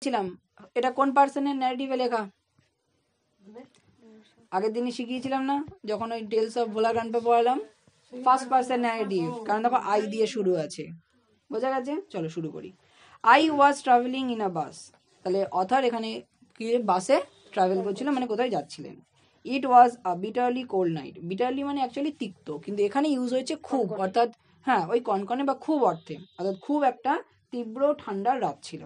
যাচ্ছিলাম, এটা কোন পার্সনের ন্যারেটিভে লেখা? আগের দিনই শিখিয়েছিলাম না যখন ওই টেলস অফ ভোলা গ্রান্ডপা পড়ালাম, ফার্স্ট পার্সন ন্যারেটিভ, কারণ দেখো আই দিয়ে শুরু আছে। বোঝা গেছে? চলো শুরু করি। I was travelling in a bus, তাহলে অথার এখানে কি বাসে ট্রাভেল করছিল, মানে কোথায় যাচ্ছিলেন। ইট ওয়াজ আ বিটারলি কোল্ড নাইট, বিটারলি মানে অ্যাকচুয়ালি তিক্ত, কিন্তু এখানে ইউজ হয়েছে খুব, অর্থাৎ হ্যাঁ ওই কনকনে বা খুব অর্থে, অর্থাৎ খুব একটা তীব্র ঠান্ডার রাত ছিল।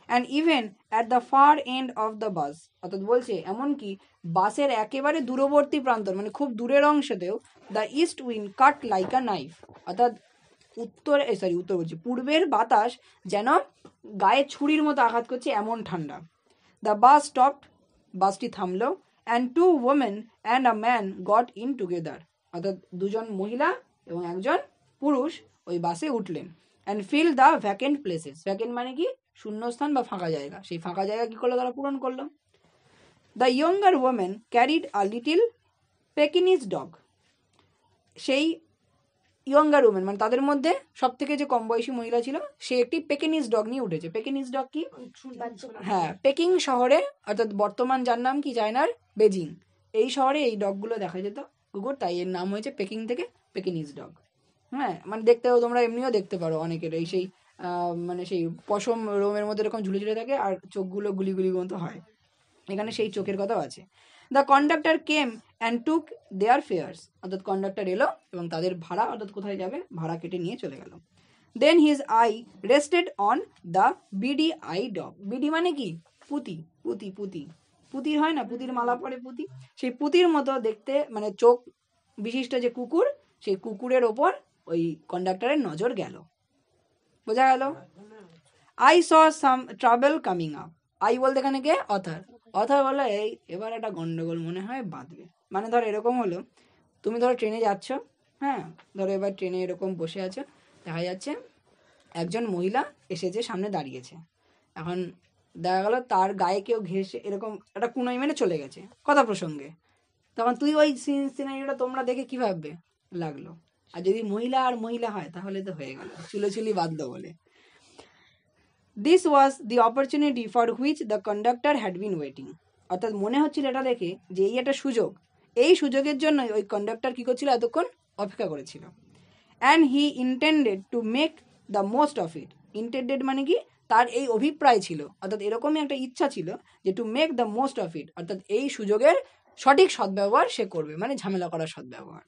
And even at the far end of the bus, অর্থাৎ বলছে এমনকি বাসের একেবারে দূরবর্তী প্রান্তর মানে খুব দূরের অংশতেও the east wind cut like a knife, অর্থাৎ উত্তর বলছি পূর্বের বাতাস যেন গায়ে ছুরির মতো আঘাত করছে, এমন ঠান্ডা। দ্য বাস স্টপড, বাসটি থামলো, and two women and a man got in together, অর্থাৎ দুজন মহিলা এবং একজন পুরুষ ওই বাসে উঠলেন। And fill the vacant places, vacant মানে কি শূন্যস্থান বা ফাঁকা জায়গা, সেই ফাঁকা জায়গা কি করলো তারা পূরণ করলো। The younger women carried a little Pekingese dog, সেই ইয়ঙ্গার উমেন মানে তাদের মধ্যে সব থেকে যে কম বয়সী মহিলা ছিল সে একটি পেকিনিজ ডগ নিয়ে উঠেছে। পেকিনিজ ডগ কি? হ্যাঁ, পেকিং শহরে, অর্থাৎ বর্তমান যার নাম কি চায়নার বেজিং, এই শহরে এই ডগগুলো দেখা যেত কুকুর, তাই এর নাম হয়েছে পেকিং থেকে পেকিনিজ ডগ। হ্যাঁ, মানে দেখতেও তোমরা এমনিও দেখতে পারো অনেকের এই সেই মানে সেই পশম রোমের মধ্যে এরকম ঝুলে ঝুলে থাকে আর চোখগুলো গুলি গুলি মতো হয়, এখানে সেই চোখের কথাও আছে। The conductor came and took their fares, অর্থাৎ কন্ডাক্টর এলো এবং তাদের ভাড়া, অর্থাৎ কোথায় যাবে ভাড়া কেটে নিয়ে চলে গেল। Then his eye rested on the beady eye dog, beady মানে কি পুতি, পুতি পুতি পুতির হয় না, পুতির মালা পরে পুতি, সেই পুতির মতো দেখতে মানে চোখ বিশিষ্ট যে কুকুর, সেই কুকুরের ওপর ওই কন্ডাক্টরের নজর গেল। বোঝা গেল? I saw some travel coming up, I বলতে এখানে কে? অথার। অথার বলে এই এবার একটা গন্ডগোল মনে হয় বাঁধবে, মানে ধর এরকম হলো তুমি ধরো ট্রেনে যাচ্ছ, হ্যাঁ ধরো এবার ট্রেনে এরকম বসে আছো, দেখা যাচ্ছে একজন মহিলা এসেছে সামনে দাঁড়িয়েছে, এখন দেখা গেল তার গায়ে কেউ ঘেসে এরকম একটা কুনোই মেনে চলে গেছে কথা প্রসঙ্গে, তখন তুই ওই সিনারিটা তোমরা দেখে কি ভাববে লাগলো, আর যদি মহিলা আর মহিলা হয় তাহলে তো হয়ে গেল, চুলোচুলি বাঁধলো বলে। This was the opportunity for which the conductor had been waiting, অর্থাৎ মনে হচ্ছিল এটা দেখে যে এই একটা সুযোগ, এই সুযোগের জন্যই ওই কন্ডাক্টর কী করছিল এতক্ষণ অপেক্ষা করেছিল। And he intended to make the most of it, intended মানে কি তার এই অভিপ্রায় ছিল, অর্থাৎ এরকমই একটা ইচ্ছা ছিল যে to make the most of it, অর্থাৎ এই সুযোগের সঠিক সদ্ব্যবহার সে করবে, মানে ঝামেলা করার সদ্ব্যবহার।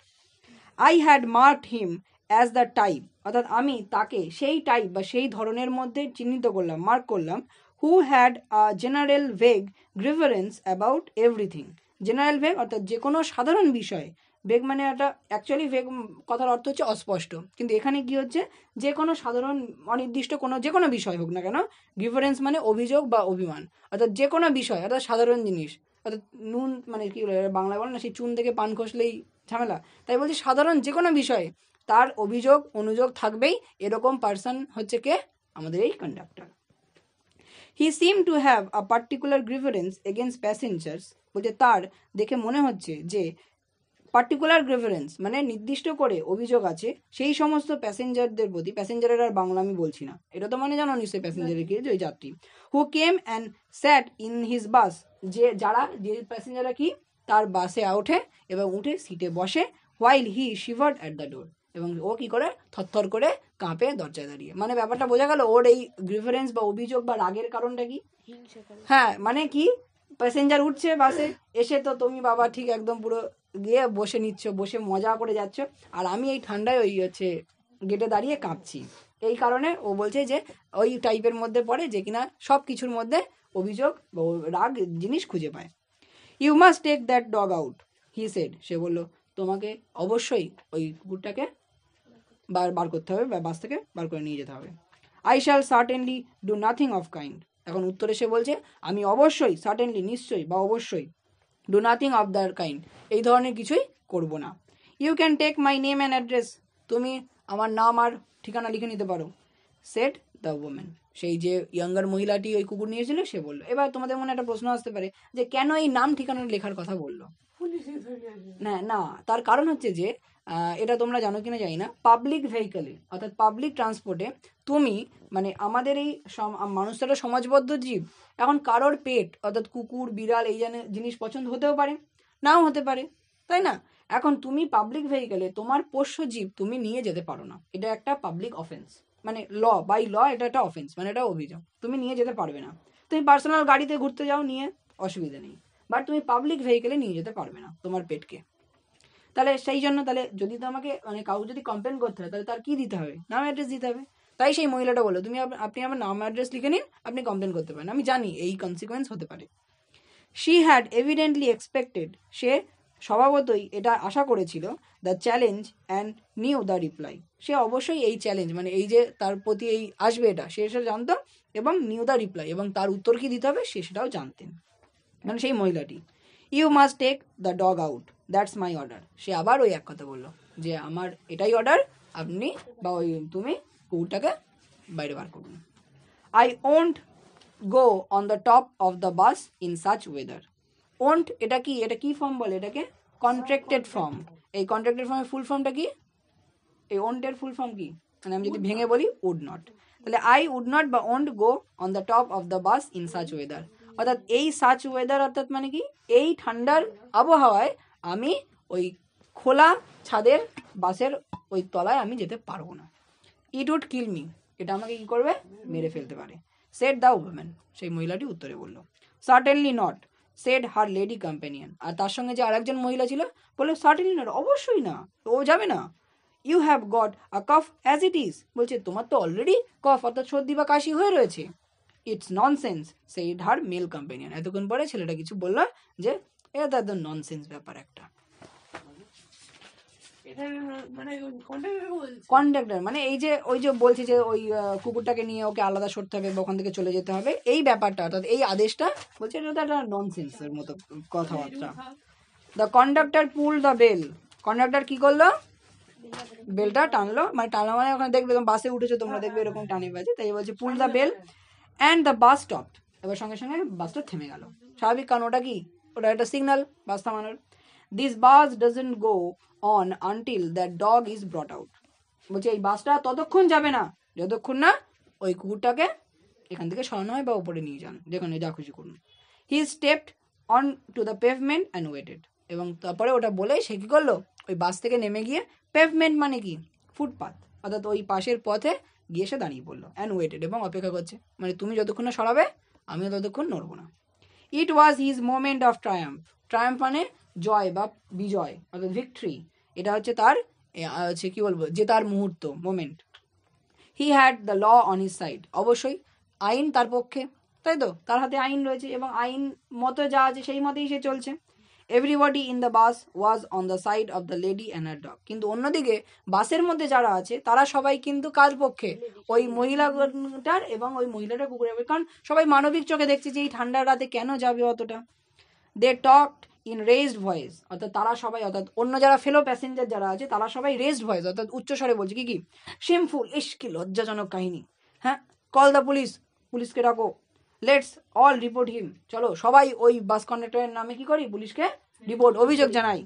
I had marked him as the type, অর্থাৎ আমি তাকে সেই টাইপ বা সেই ধরনের মধ্যে চিহ্নিত করলাম, মার্ক করলাম, who had a general vague grievance about everything, general vague অর্থাৎ যে কোনো সাধারণ বিষয়, ভেগ মানে একটা অ্যাকচুয়ালি ভেগ কথার অর্থ হচ্ছে অস্পষ্ট, কিন্তু এখানে কি হচ্ছে যে কোনো সাধারণ অনির্দিষ্ট কোনো যে কোনো বিষয় হোক না কেন, গ্রিভারেন্স মানে অভিযোগ বা অভিমান, অর্থাৎ যে কোনো বিষয় অর্থাৎ সাধারণ জিনিস, অর্থাৎ নুন মানে কি বলে বাংলা বলে না সেই চুন থেকে পান খসলেই ঝামেলা, তাই বলছি সাধারণ যে কোনো বিষয়ে তার অভিযোগ অনুযোগ থাকবেই, এরকম পার্সন হচ্ছে কে? আমাদের এই conductor. He seem to have a particular grievance against passengers, বলছে তার দেখে মনে হচ্ছে যে পার্টিকুলার গ্রিভারেন্স মানে নির্দিষ্ট করে অভিযোগ আছে সেই সমস্ত প্যাসেঞ্জারদের প্রতি, প্যাসেঞ্জারের আর বাংলা আমি বলছি না, এটা তো মানে জানো নিশ্চয়ই প্যাসেঞ্জারের কি, ওই যাত্রী, who came and sat in his bus, যে যারা যে প্যাসেঞ্জাররা কি তার বাসে ওঠে এবং উঠে সিটে বসে, while he shivered at the door, এবং ও কি করে থরথর করে কাঁপে দরজায় দাঁড়িয়ে, মানে ব্যাপারটা বোঝা গেল ওর এই গ্রিভারেন্স বা অভিযোগ বা রাগের কারণটা কি। হ্যাঁ মানে কি প্যাসেঞ্জার উঠছে বাসে, এসে তো তুমি বাবা ঠিক একদম পুরো গিয়ে বসে নিচ্ছ, বসে মজা করে যাচ্ছ, আর আমি এই ঠান্ডায় ওই হচ্ছে গেটে দাঁড়িয়ে কাঁপছি, এই কারণে ও বলছে যে ওই টাইপের মধ্যে পড়ে যে কিনা সব কিছুর মধ্যে অভিযোগ বা রাগ জিনিস খুঁজে পায়। You must take that dog out, he said, সে বললো তোমাকে অবশ্যই ওই কুকুরটাকে বার করতে হবে বা বাস থেকে বার করে নিয়ে যেতে হবে। I shall certainly do nothing of kind, এখন উত্তরে সে বলছে আমি অবশ্যই, সার্টেনলি নিশ্চয়ই বা অবশ্যই, do nothing of the kind এই ধরনের কিছুই করব না। You can take my name and address, তুমি আমার নাম আর ঠিকানা লিখে নিতে পারো। সেড দ্য ওমেন, সেই যে ইয়াঙ্গার মহিলাটি ওই কুকুর নিয়েছিল সে বললো। এবার তোমাদের মনে একটা প্রশ্ন আসতে পারে যে কেন এই নাম ঠিকানা লেখার কথা বললো। না না, তার কারণ হচ্ছে যে এটা তোমরা জানো কিনা জানি না, পাবলিক ভেহিকলে অর্থাৎ পাবলিক ট্রান্সপোর্টে তুমি মানে আমাদের এই মানুষ তো একটা সমাজবদ্ধ জীব, এখন কারোর পেট অর্থাৎ কুকুর বিড়াল এই জিনিস পছন্দ হতেও পারে নাও হতে পারে, তাই না? এখন তুমি পাবলিক ভেহিকলে তোমার পোষ্য জীব তুমি নিয়ে যেতে পারো না, এটা একটা পাবলিক অফেন্স, মানে বাই ল এটা একটা অফেন্স, মানে এটা অভিযোগ, তুমি নিয়ে যেতে পারবে না। তুমি পার্সোনাল গাড়িতে ঘুরতে যাও নিয়ে অসুবিধা নেই, বাট তুমি পাবলিক ভেহিকেলে নিয়ে যেতে পারবে না তোমার পেটকে। তাহলে সেই জন্য তাহলে যদি তোমাকে মানে কাউকে যদি কমপ্লেন করতে হয় তাহলে তার কি দিতে হবে, নাম অ্যাড্রেস দিতে হবে। তাই সেই মহিলাটা বললো তুমি আপনি আমার নাম অ্যাড্রেস লিখে নিন, আপনি কমপ্লেন করতে পারেন, আমি জানি এই কনসিকুয়েন্স হতে পারে। শি হ্যাড এভিডেন্টলি এক্সপেক্টেড, সে স্বভাবতই এটা আশা করেছিল, the challenge and knew the reply, সে অবশ্যই এই চ্যালেঞ্জ মানে এই যে তার প্রতি এই আসবে এটা সে সেটা জানতো, এবং নিউ দ্য রিপ্লাই এবং তার উত্তর কি দিতে হবে সে সেটাও জানতেন, মানে সেই মহিলাটি। You must take the dog out, that's my order, সে আবার ওই এক কথা বললো যে আমার এটাই অর্ডার, আপনি বা ওই তুমি কুকুরটাকে বাইরে বার করুন। I won't go on the top of the bus in such weather. Won't এটা কি, এটা কি ফর্ম বলে এটাকে, কন্ট্রাক্টেড ফর্ম। এই কন্ট্রাক্টেড ফর্মের ফুল ফর্মটা কি, এই ওন্টের ফুল ফর্ম কি, মানে আমি যদি ভেঙে বলি উড নট, তাহলে আই উড নট বা won't go on the top of the bus in such weather, অর্থাৎ এই সাচ ওয়েদার অর্থাৎ মানে কি এই ঠান্ডার আবহাওয়ায় আমি ওই খোলা ছাদের বাসের ওই তলায় আমি যেতে পারবো না। ইট উড কিল মি, এটা আমাকে কি করবে, মেরে ফেলতে পারে। সেড দ্য উইমেন, সেই মহিলাটি উত্তরে বলল। Certainly not, said her lady companion, আর তার সঙ্গে যে আরেকজন মহিলা ছিল বললো সার্টেনলি নট, অবশ্যই না, ও যাবে না। You have got a cough as it is, বলছে তোমার তো অলরেডি কফ অর্থাৎ সর্দি বা কাশি হয়ে রয়েছে। It's nonsense, said her male companion, এতক্ষণ পরে ছেলেটা কিছু বললো যে এটা তো একদম ননসেন্স ব্যাপার একটা। কন্ডাক্টর মানে এই যে ওই যে বলছে যে ওই কুকুরটাকে নিয়ে ওকে আলাদা সরতে হবে বা ওখান থেকে চলে যেতে হবে, এই ব্যাপারটা অর্থাৎ এই আদেশটা বলছে এটা তো একটা ননসেন্সের মতো কথাবার্তা। The conductor pull the bell, conductor কি করলো, বেলটা টানলো, মানে টানলো মানে ওখানে দেখবে বাসে উঠেছো তোমরা দেখবে এরকম টানে বাজে, তাই বলছে pull the bell and the bus stopped, এবার সঙ্গে সঙ্গে বাসটা থেমে গেল, স্বাভাবিক, কারণ ওটা কি, ওটা একটা সিগন্যাল বাস থামানোর। This bus doesn't go on until that dog is ব্রট out, বলছে এই বাসটা ততক্ষণ যাবে না যতক্ষণ না ওই কুকুরটাকে এখান থেকে সরানো হয় বা উপরে নিয়ে যান, যেখানে যা খুশি করুন। He stepped on to the pavement and waited, এবং তারপরে ওটা বলে সে কী করলো, ওই বাস থেকে নেমে গিয়ে, পেভমেন্ট মানে কি ফুটপাথ, অর্থাৎ ওই পাশের পথে গিয়ে সে দাঁড়িয়ে পড়লো, অ্যান্ড ওয়েটেড এবং অপেক্ষা করছে, মানে তুমি যতক্ষণ না সরাবে আমিও ততক্ষণ নড়বো না। It was his moment of triumph, triumph মানে জয় বা বিজয় অর্থাৎ ভিক্টরি, এটা হচ্ছে তার হচ্ছে কি বলবো যে তার মুহূর্ত, moment. He had the law on his side, অবশ্যই আইন তার পক্ষে, তাই তো, তার হাতে আইন রয়েছে এবং আইন মতো যা আছে সেই মতেই সে চলছে। Everybody in the bus was on the side of the lady and her dog, কিন্তু অন্যদিকে বাসের মধ্যে যারা আছে তারা সবাই কিন্তু কার পক্ষে, ওই মহিলাটার এবং ওই মহিলাটার কুকুরের, কারণ সবাই মানবিক চোখে দেখছে যে এই ঠান্ডার রাতে কেন যাবে অতটা। দে টকড ইন রেজড ভয়েস, অর্থাৎ তারা সবাই অর্থাৎ অন্য যারা ফেলো প্যাসেঞ্জার যারা আছে তারা সবাই রেজড ভয়েস অর্থাৎ উচ্চস্বরে বলছে কি কি, শেমফুল, ইস কি লজ্জাজনক কাহিনী, হ্যাঁ, কল দ্য পুলিশ, পুলিশকে ডাকো, লেটস অল রিপোর্ট হিম, চলো সবাই ওই বাস কন্ডাক্টরের নামে কি করি, পুলিশকে রিপোর্ট অভিযোগ জানাই।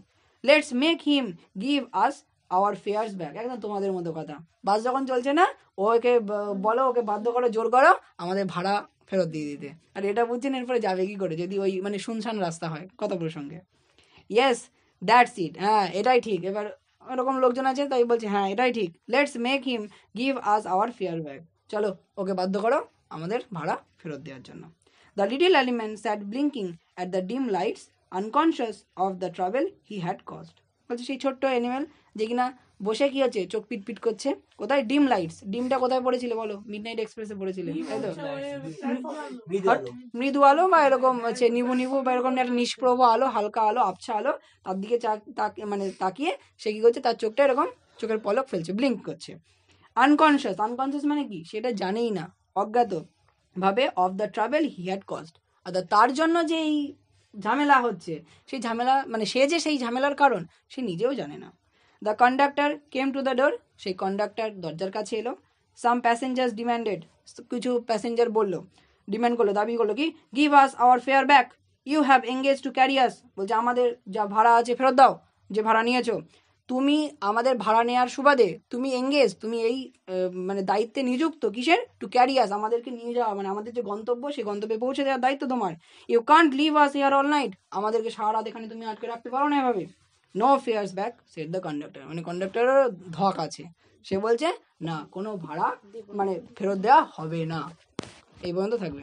Let's make him give us hour fairs back, একদম তোমাদের মতো কথা, বাস যখন চলছে না ওকে বলো, ওকে বাধ্য করো, জোর করো আমাদের ভাড়া ফেরত দিয়ে দিতে। আর এটা বুঝছেন এরপরে যাবে কি করে যদি ওই মানে শুনশান রাস্তা হয় কথা প্রসঙ্গে। ইয়েস দ্যাটস ইট, হ্যাঁ এটাই ঠিক, এবার ওরকম লোকজন আছে তাই বলছে হ্যাঁ এটাই ঠিক। Let's make him give us our fare back, চলো ওকে বাধ্য করো আমাদের ভাড়া ফেরত দেওয়ার জন্য। The little element sat blinking at the dim lights unconscious of the travel he had caused, বলছে সেই ছোট্ট অ্যানিমেল যে কিনা বসে কি হচ্ছে চোখ পিটপিট করছে, কোথায়, ডিম লাইটস, ডিমটা কোথায় পড়েছিল বলো, মিডনাইট এক্সপ্রেসে পড়েছিলে তাই তো, মৃদু আলো বা এরকম হচ্ছে নিবু নিবু বা এরকম একটা নিষ্প্রভ আলো, হালকা আলো, আবছা আলো, তার দিকে মানে তাকিয়ে সে কি করছে, তার চোখটা এরকম চোখের পলক ফেলছে, ব্লিঙ্ক করছে। আনকনশিয়াস, আনকনশিয়াস মানে কি, সেটা জানেই না, অজ্ঞাত ভাবে, of the travel he had caused, অর্থাৎ তার জন্য যে এই ঝামেলা হচ্ছে সেই ঝামেলা মানে সে যে সেই ঝামেলার কারণ সে নিজেও জানে না। The conductor came to the door, সেই কন্ডাক্টর দরজার কাছে এলো। সাম প্যাসেঞ্জার্স ডিম্যান্ডেড, কিছু প্যাসেঞ্জার বললো, ডিম্যান্ড করলো, দাবি করলো কি, give us our fare back, you have engage to carry us, বলছে আমাদের যা ভাড়া আছে ফেরত দাও, যে ভাড়া নিয়েছো তুমি, আমাদের ভাড়া নেওয়ার সুবাদে তুমি এঙ্গেজ, তুমি এই মানে দায়িত্বে নিযুক্ত কিসের, টু ক্যারি আস, আমাদেরকে নিয়ে যাওয়া, মানে আমাদের যে গন্তব্য সেই গন্তব্যে পৌঁছে দেওয়ার দায়িত্ব তোমার। You can't leave us here all night, আমাদেরকে সারা রাত এখানে তুমি আটকে রাখতে পারো না এভাবে। No fares back said the conductor, মানে কন্ডাক্টরেরও ধক আছে, সে বলছে না কোনো ভাড়া মানে ফেরত দেওয়া হবে না। এই পর্যন্ত থাকবে।